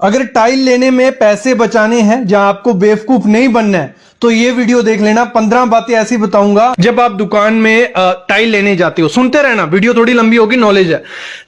अगर टाइल लेने में पैसे बचाने हैं, जहां आपको बेवकूफ नहीं बनना है, तो ये वीडियो देख लेना। 15 बातें ऐसी बताऊंगा जब आप दुकान में टाइल लेने जाते हो। सुनते रहना, वीडियो थोड़ी लंबी होगी, नॉलेज है।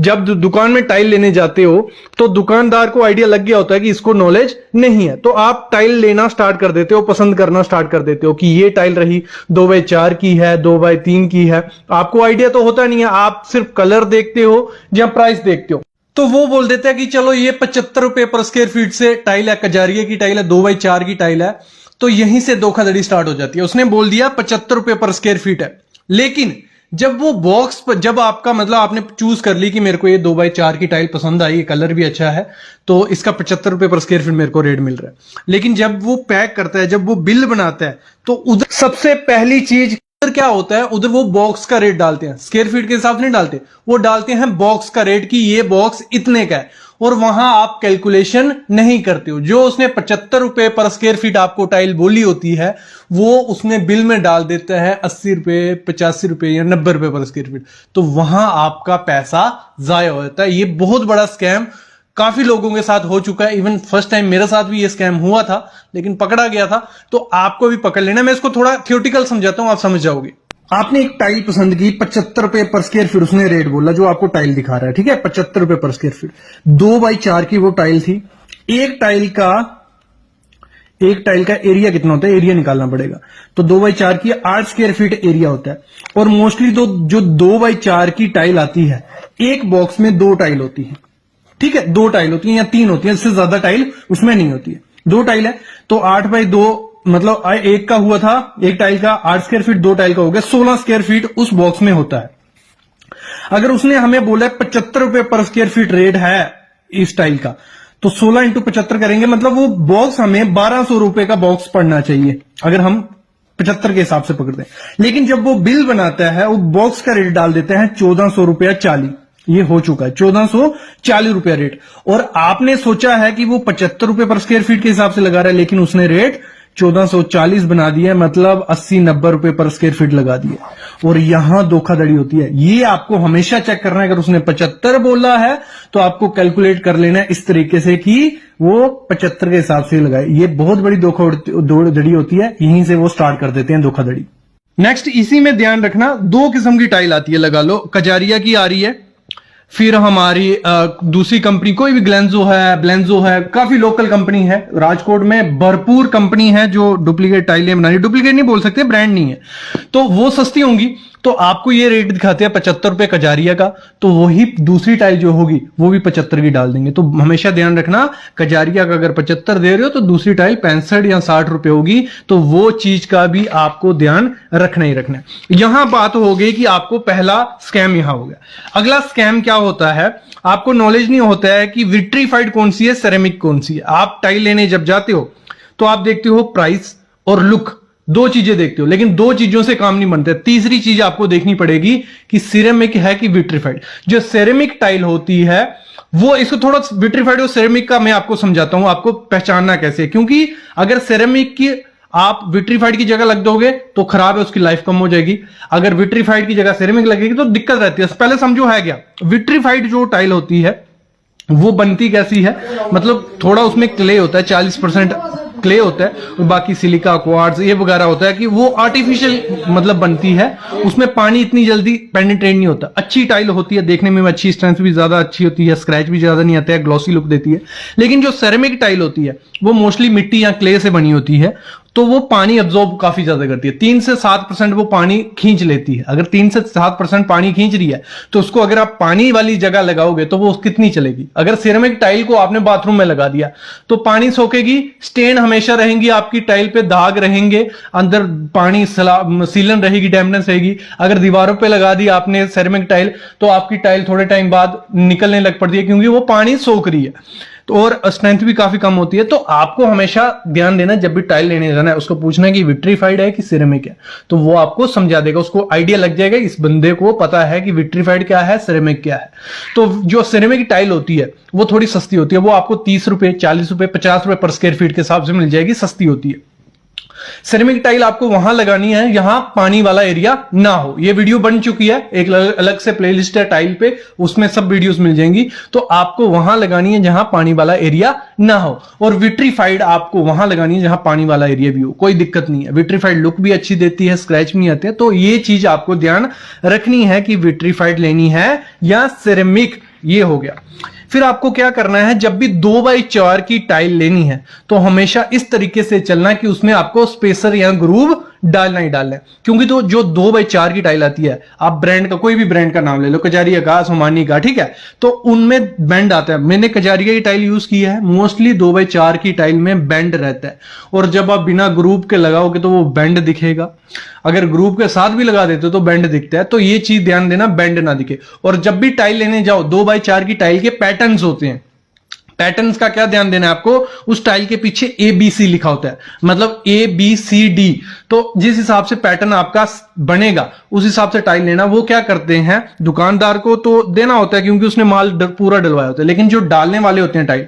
जब दुकान में टाइल लेने जाते हो तो दुकानदार को आइडिया लग गया होता है कि इसको नॉलेज नहीं है, तो आप टाइल लेना स्टार्ट कर देते हो, पसंद करना स्टार्ट कर देते हो कि ये टाइल रही 2x4 की है, 2x3 की है। आपको आइडिया तो होता नहीं है, आप सिर्फ कलर देखते हो या प्राइस देखते हो। तो वो बोल देते हैं कि चलो ये 75 रुपए पर स्क्वायर फीट से टाइल है, कजारिया की टाइल है, 2x4 की टाइल है। तो यहीं से धोखाधड़ी स्टार्ट हो जाती है। उसने बोल दिया 75 रुपए पर स्क्वायर फीट है, लेकिन जब वो बॉक्स पर, जब आपका मतलब आपने चूज कर ली कि मेरे को ये 2x4 की टाइल पसंद आई, ये कलर भी अच्छा है, तो इसका 75 रुपए पर स्क्वायर फीट मेरे को रेट मिल रहा है। लेकिन जब वो पैक करता है, जब वो बिल बनाता है, तो उधर सबसे पहली चीज उधर क्या होता है, उधर वो बॉक्स का रेट डालते हैं, स्क्वायर फीट के हिसाब से नहीं डालते, वो डालते हैं बॉक्स का रेट कि ये बॉक्स इतने का है। और वहां आप कैलकुलेशन नहीं करते हो। जो उसने 75 रुपए पर स्क्वायर फीट आपको टाइल बोली होती है, वो उसने बिल में डाल देता है 80 रुपए, 85 रुपए या 90 रुपए पर स्क्वायर फीट। तो वहां आपका पैसा जाया हो जाता है। ये बहुत बड़ा स्कैम काफी लोगों के साथ हो चुका है। इवन फर्स्ट टाइम मेरे साथ भी ये स्कैम हुआ था, लेकिन पकड़ा गया था। तो आपको भी पकड़ लेना। मैं इसको थोड़ा थियोटिकल समझाता हूं, आप समझ जाओगे। आपने एक टाइल पसंद की, 75 रुपए पर स्क्वायर फीट उसने रेट बोला, जो आपको टाइल दिखा रहा है, ठीक है, 75 रुपए पर स्क्वायर फीट। 2x4 की वो टाइल थी। एक टाइल का एरिया कितना होता है, एरिया निकालना पड़ेगा। तो 2x4 की 8 स्क्वायर फीट एरिया होता है। और मोस्टली तो जो 2x4 की टाइल आती है, एक बॉक्स में 2 टाइल होती है, ठीक है, 2 टाइल होती है या 3 होती है, इससे ज्यादा टाइल उसमें नहीं होती है। 2 टाइल है तो 8x2, मतलब एक का हुआ था, एक टाइल का 8 स्क्वायर फीट, 2 टाइल का हो गया 16 स्क्वायर फीट उस बॉक्स में होता है। अगर उसने हमें बोला 75 रुपए पर स्क्वायर फीट रेट है इस टाइल का, तो 16 इंटू 75 करेंगे, मतलब वो बॉक्स हमें 1200 रुपए का बॉक्स पड़ना चाहिए, अगर हम 75 के हिसाब से पकड़ते हैं। लेकिन जब वो बिल बनाता है, वो बॉक्स का रेट डाल देते हैं 1400 रुपया 40। ये हो चुका है 1440 रुपया रेट। और आपने सोचा है कि वो 75 रुपए पर स्क्वायर फीट के हिसाब से लगा रहा है, लेकिन उसने रेट 1440 बना दिया, मतलब 80-90 रुपए पर स्क्वायर फीट लगा दिया। और यहां धोखाधड़ी होती है। ये आपको हमेशा चेक करना है। अगर उसने 75 बोला है तो आपको कैलकुलेट कर लेना है इस तरीके से कि वो 75 के हिसाब से लगाए। ये बहुत बड़ी धोखाधड़ी होती है, यहीं से वो स्टार्ट कर देते हैं धोखाधड़ी। नेक्स्ट, इसी में ध्यान रखना, 2 किस्म की टाइल आती है, लगा लो, कजारिया की आ रही है, फिर हमारी दूसरी कंपनी कोई भी ब्लेंजो है, काफी लोकल कंपनी है। राजकोट में भरपूर कंपनी है जो डुप्लीकेट टाइलें बना रही है। डुप्लीकेट नहीं बोल सकते, ब्रांड नहीं है, तो वो सस्ती होंगी। तो आपको ये रेट दिखाते हैं 75 रुपए कजारिया का, तो वही दूसरी टाइल जो होगी वो भी 75 की डाल देंगे। तो हमेशा ध्यान रखना, कजारिया का अगर 75 दे रहे हो तो दूसरी टाइल 65 या 60 रुपए होगी। तो वो चीज का भी आपको ध्यान रखना ही रखना है। यहां बात हो गई कि आपको पहला स्कैम यहां हो गया। अगला स्कैम क्या होता है, आपको नॉलेज नहीं होता है कि विट्रीफाइड कौन सी है, सेरेमिक कौन सी है। आप टाइल लेने जब जाते हो तो आप देखते हो प्राइस और लुक, 2 चीजें देखते हो, लेकिन 2 चीजों से काम नहीं बनता। तीसरी चीज आपको देखनी पड़ेगी कि सिरेमिक है कि विट्रीफाइड। जो सेरेमिक टाइल होती है वो, इसको थोड़ा विट्रीफाइड और सेरेमिक का मैं आपको समझाता हूं, आपको पहचानना कैसे। क्योंकि अगर सेरेमिक की आप विट्रीफाइड की जगह लग दोगे तो खराब है, उसकी लाइफ कम हो जाएगी। अगर विट्रीफाइड की जगह सेरेमिक लगेगी तो दिक्कत रहती है। पहले समझो है क्या, विट्रीफाइड जो टाइल होती है वो बनती कैसी है, मतलब थोड़ा उसमें क्ले होता है, 40% क्ले होता है और बाकी सिलिका, क्वार्ट्ज ये वगैरह होता है कि वो आर्टिफिशियल मतलब बनती है। उसमें पानी इतनी जल्दी पेनिट्रेट नहीं होता। अच्छी टाइल होती है, देखने में अच्छी, स्ट्रेंथ भी ज्यादा अच्छी होती है, स्क्रैच भी ज्यादा नहीं आता है, ग्लॉसी लुक देती है। लेकिन जो सेरेमिक टाइल होती है वो मोस्टली मिट्टी या क्ले से बनी होती है, तो वो पानी अब्जॉर्ब काफी ज्यादा करती है। 3 से 7% वो पानी खींच लेती है। अगर 3 से 7% पानी खींच रही है तो उसको अगर आप पानी वाली जगह लगाओगे तो वो कितनी चलेगी। अगर सिरेमिक टाइल को आपने बाथरूम में लगा दिया तो पानी सोखेगी, स्टेन हमेशा रहेंगी, आपकी टाइल पे दाग रहेंगे, अंदर पानी सीलन रहेगी, डैम्पनेस रहेगी। अगर दीवारों पे लगा दी आपने सिरेमिक टाइल तो आपकी टाइल थोड़े टाइम बाद निकलने लग पड़ती है, क्योंकि वो पानी सोख रही है। तो और स्ट्रेंथ भी काफी कम होती है। तो आपको हमेशा ध्यान देना, जब भी टाइल लेने जाना है उसको पूछना है कि विट्रीफाइड है कि सिरेमिक है, तो वो आपको समझा देगा, उसको आइडिया लग जाएगा, इस बंदे को पता है कि विट्रीफाइड क्या है, सिरेमिक क्या है। तो जो सिरेमिक टाइल होती है वो थोड़ी सस्ती होती है, वो आपको 30 रुपए, 40 रुपए, 50 रुपए पर स्क्वायर फीट के हिसाब से मिल जाएगी, सस्ती होती है। सिरेमिक टाइल आपको वहां लगानी है जहां पानी वाला एरिया ना हो। ये वीडियो बन चुकी है, एक अलग से प्लेलिस्ट है टाइल पे, उसमें सब वीडियोस मिल जाएंगी। तो आपको वहां लगानी है जहां पानी वाला एरिया ना हो, और विट्रीफाइड आपको वहां लगानी है जहां पानी वाला एरिया भी हो, कोई दिक्कत नहीं है। विट्रीफाइड लुक भी अच्छी देती है, स्क्रैच भी नहीं आते हैं। तो ये चीज आपको ध्यान रखनी है कि विट्रीफाइड लेनी है या सिरेमिक, ये हो गया। फिर आपको क्या करना है, जब भी 2x4 की टाइल लेनी है तो हमेशा इस तरीके से चलना कि उसमें आपको स्पेसर या ग्रूव डालना ही डालना है। क्योंकि तो जो 2x4 की टाइल आती है, आप ब्रांड का कोई भी ब्रांड का नाम ले लो, कजारिया का, सोमानी का, ठीक है, तो उनमें बेंड आता है। मैंने कजारिया की टाइल यूज की है, मोस्टली 2x4 की टाइल में बेंड रहता है, और जब आप बिना ग्रूव के लगाओगे तो वो बेंड दिखेगा। अगर ग्रूव के साथ भी लगा देते तो बेंड दिखता है। तो ये चीज ध्यान देना, बेंड ना दिखे। और जब भी टाइल लेने जाओ, 2x4 की टाइल के पैटर्न्स होते हैं, पैटर्न्स का क्या ध्यान देना है आपको, उस टाइल के पीछे ABC लिखा होता है, मतलब ABCD। तो जिस हिसाब से पैटर्न आपका बनेगा उस हिसाब से टाइल लेना। वो क्या करते हैं, दुकानदार को तो देना होता है क्योंकि उसने माल पूरा डलवाया होता है, लेकिन जो डालने वाले होते हैं टाइल,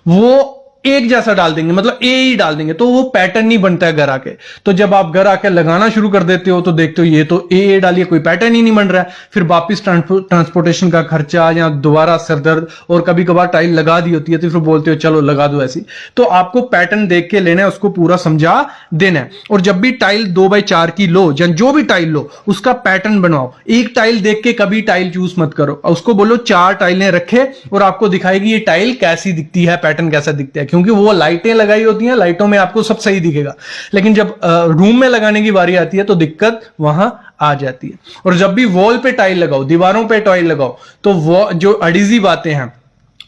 वो एक जैसा डाल देंगे, मतलब ए ही डाल देंगे, तो वो पैटर्न नहीं बनता है घर आके। तो जब आप घर आके लगाना शुरू कर देते हो तो देखते हो ये तो ए डालिए, कोई पैटर्न ही नहीं बन रहा है। फिर वापिस ट्रांसपोर्टेशन का खर्चा या दोबारा सरदर्द, और कभी कभार टाइल लगा दी होती है तो फिर बोलते हो चलो लगा दो ऐसी। तो आपको पैटर्न देख के लेना है, उसको पूरा समझा देना है। और जब भी टाइल 2x4 की लो, या जो भी टाइल लो, उसका पैटर्न बनवाओ। एक टाइल देख के कभी टाइल चूज मत करो, उसको बोलो 4 टाइलें रखे और आपको दिखाएगी ये टाइल कैसी दिखती है, पैटर्न कैसा दिखता है। क्योंकि वो लाइटें लगाई होती हैं, लाइटों में आपको सब सही दिखेगा, लेकिन जब रूम में लगाने की बारी आती है तो दिक्कत वहां आ जाती है। और जब भी वॉल पे टाइल लगाओ, दीवारों पे टाइल लगाओ, तो वो जो एडिजिव आते हैं,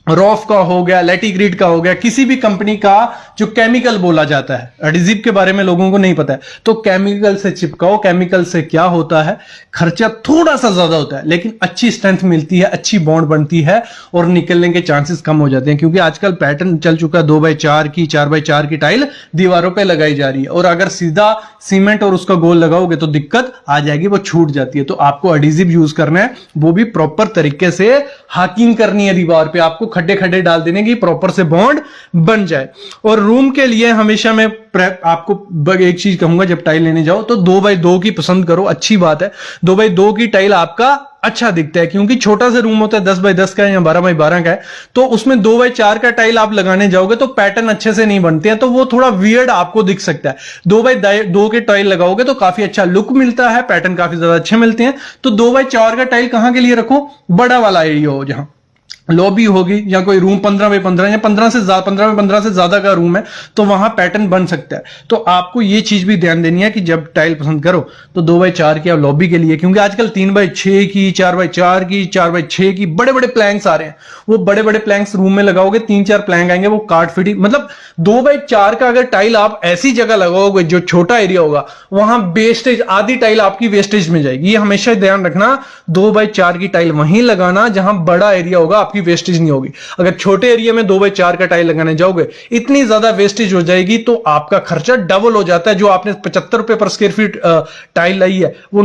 रॉफ का हो गया, लेटिग्रीड का हो गया, किसी भी कंपनी का जो केमिकल बोला जाता है, एडिजिव के बारे में लोगों को नहीं पता है, तो केमिकल से चिपकाओ। केमिकल से क्या होता है, खर्चा थोड़ा सा ज्यादा होता है, लेकिन अच्छी स्ट्रेंथ मिलती है, अच्छी बॉन्ड बनती है, और निकलने के चांसेस कम हो जाते हैं। क्योंकि आजकल पैटर्न चल चुका है 2x4 की, 4x4 की टाइल दीवारों पर लगाई जा रही है, और अगर सीधा सीमेंट और उसका गोल लगाओगे तो दिक्कत आ जाएगी, वो छूट जाती है। तो आपको एडिजिव यूज करना है, वो भी प्रॉपर तरीके से हाकिंग करनी है दीवार पे, आपको खड्डे खड्डे डाल देने की प्रॉपर से बॉन्ड बन जाए। और रूम के लिए हमेशा मैं आपको एक चीज कहूंगा, जब टाइल लेने जाओ तो 2x2 की पसंद करो, अच्छी बात है। 2x2 की टाइल आपका अच्छा दिखता है, क्योंकि छोटा सा रूम होता है, 10x10 का या 12x12 का है, तो उसमें 2x4 का टाइल आप लगाने जाओगे तो पैटर्न अच्छे से नहीं बनते हैं, तो वो थोड़ा वियर्ड आपको दिख सकता है। 2x2 के टाइल लगाओगे तो काफी अच्छा लुक मिलता है, पैटर्न काफी ज्यादा अच्छे मिलते हैं। तो 2x4 का टाइल कहां के लिए रखो, बड़ा वाला एरिया हो, जहां लॉबी होगी या कोई रूम 15x15 या 15x15 से ज्यादा का रूम है, तो वहां पैटर्न बन सकता है। तो आपको ये चीज भी ध्यान देनी है कि जब टाइल पसंद करो तो 2x4 की लॉबी के लिए, क्योंकि आजकल 3x6 की, 4x4 की, 4x6 की बड़े बड़े प्लैंक्स आ रहे हैं। वो बड़े बड़े प्लैंक्स रूम में लगाओगे, 3-4 प्लैंक आएंगे, वो काट फिटी, मतलब 2x4 का अगर टाइल आप ऐसी जगह लगाओगे जो छोटा एरिया होगा, वहां वेस्टेज, आधी टाइल आपकी वेस्टेज में जाएगी। ये हमेशा ध्यान रखना, 2x4 की टाइल वहीं लगाना जहां बड़ा एरिया होगा, आपकी वेस्टेज नहीं होगी। अगर छोटे एरिया में 2x4 का टाइल लगाने जाओगे, इतनी ज्यादा वेस्टेज हो जाएगी, तो आपका खर्चा डबल हो जाता है। जो आपने 75 रुपए पर स्क्वायर फीट टाइल लाई है, वो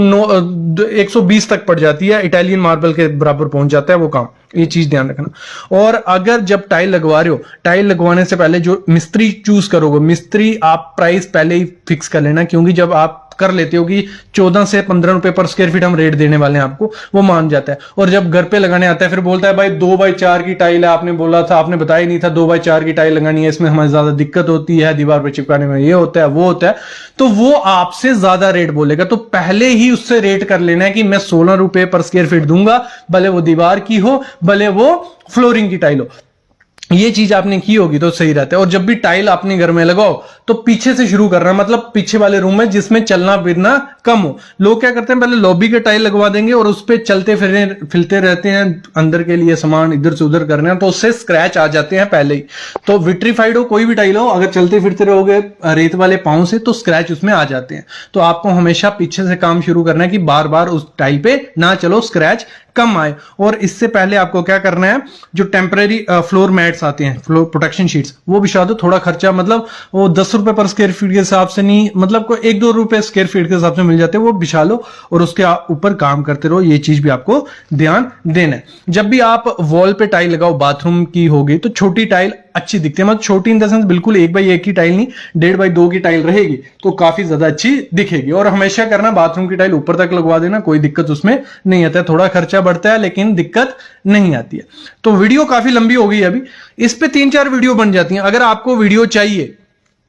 120 तक पड़ जाती है, इटालियन मार्बल के बराबर पहुंच जाता है वो काम। ये चीज ध्यान रखना। और अगर जब टाइल लगवा रहे हो, टाइल लगवाने से पहले जो मिस्त्री चूज करोगे, मिस्त्री आप प्राइस पहले ही फिक्स कर लेना, क्योंकि जब आप कर लेते हो कि 14 से 15 रुपए पर स्क्वायर फीट हम रेट देने वाले हैं आपको, वो मान जाता है। और जब घर पे लगाने आता है फिर बोलता है भाई 2x4 की टाइल है, आपने बोला था, आपने बताया नहीं था 2x4 की टाइल लगानी है, इसमें हमें ज्यादा दिक्कत होती है, दीवार पर चिपकाने में ये होता है वो होता है, तो वो आपसे ज्यादा रेट बोलेगा। तो पहले ही उससे रेट कर लेना है कि मैं 16 रुपए पर स्क्वायर फीट दूंगा, भले वो दीवार की हो, भले वो फ्लोरिंग की टाइल हो। ये चीज आपने की होगी तो सही रहता है। और जब भी टाइल अपने घर में लगाओ तो पीछे से शुरू करना, मतलब पीछे वाले रूम में जिसमें चलना फिरना कम हो। लोग क्या करते हैं, पहले लॉबी के टाइल लगवा देंगे और उस पर चलते फिरते रहते हैं, अंदर के लिए सामान इधर से उधर करने, तो उससे स्क्रैच आ जाते हैं पहले ही। तो विट्रीफाइड हो कोई भी टाइल हो, अगर चलते फिरते रहोगे रेत वाले पांव से तो स्क्रैच उसमें आ जाते हैं। तो आपको हमेशा पीछे से काम शुरू करना है कि बार बार उस टाइल पे ना चलो, स्क्रैच कम आए। और इससे पहले आपको क्या करना है, जो टेम्परेरी फ्लोर मैट्स आते हैं, फ्लोर प्रोटेक्शन शीट्स, वो बिछा दो। थोड़ा खर्चा, मतलब वो 10 रुपए पर स्क्वायर फीट के हिसाब से नहीं, मतलब कोई 1-2 रुपए स्क्वायर फीट के हिसाब से मिल जाते हैं, वो बिछा लो और उसके ऊपर काम करते रहो। ये चीज भी आपको ध्यान देना है। जब भी आप वॉल पे टाइल लगाओ, बाथरूम की होगी तो छोटी टाइल अच्छी दिखती है, मतलब छोटी इन द सेंस बिल्कुल 1x1 की टाइल नहीं, 1.5x2 की टाइल रहेगी तो काफी ज्यादा अच्छी दिखेगी। और हमेशा करना बाथरूम की टाइल ऊपर तक लगवा देना, कोई दिक्कत उसमें नहीं आता है, थोड़ा खर्चा बढ़ता है लेकिन दिक्कत नहीं आती है। तो वीडियो काफी लंबी हो गई अभी, इस पे 3-4 वीडियो बन जाती हैं। अगर आपको वीडियो चाहिए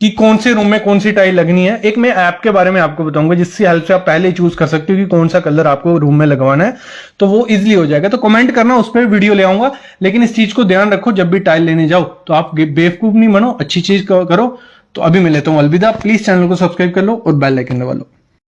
कि कौन से रूम में कौन सी टाइल लगनी है, एक मैं ऐप के बारे में आपको बताऊंगा जिसकी हेल्प से आप पहले ही चूज कर सकते हो कि कौन सा कलर आपको रूम में लगवाना है, तो वो इजीली हो जाएगा। तो कमेंट करना, उस पर वीडियो ले आऊंगा। लेकिन इस चीज को ध्यान रखो, जब भी टाइल लेने जाओ तो आप बेवकूफ नहीं बनो, अच्छी चीज करो। तो अभी मैं लेता हूं अलविदा। प्लीज चैनल को सब्सक्राइब कर लो और बेल आइकन दबा लो।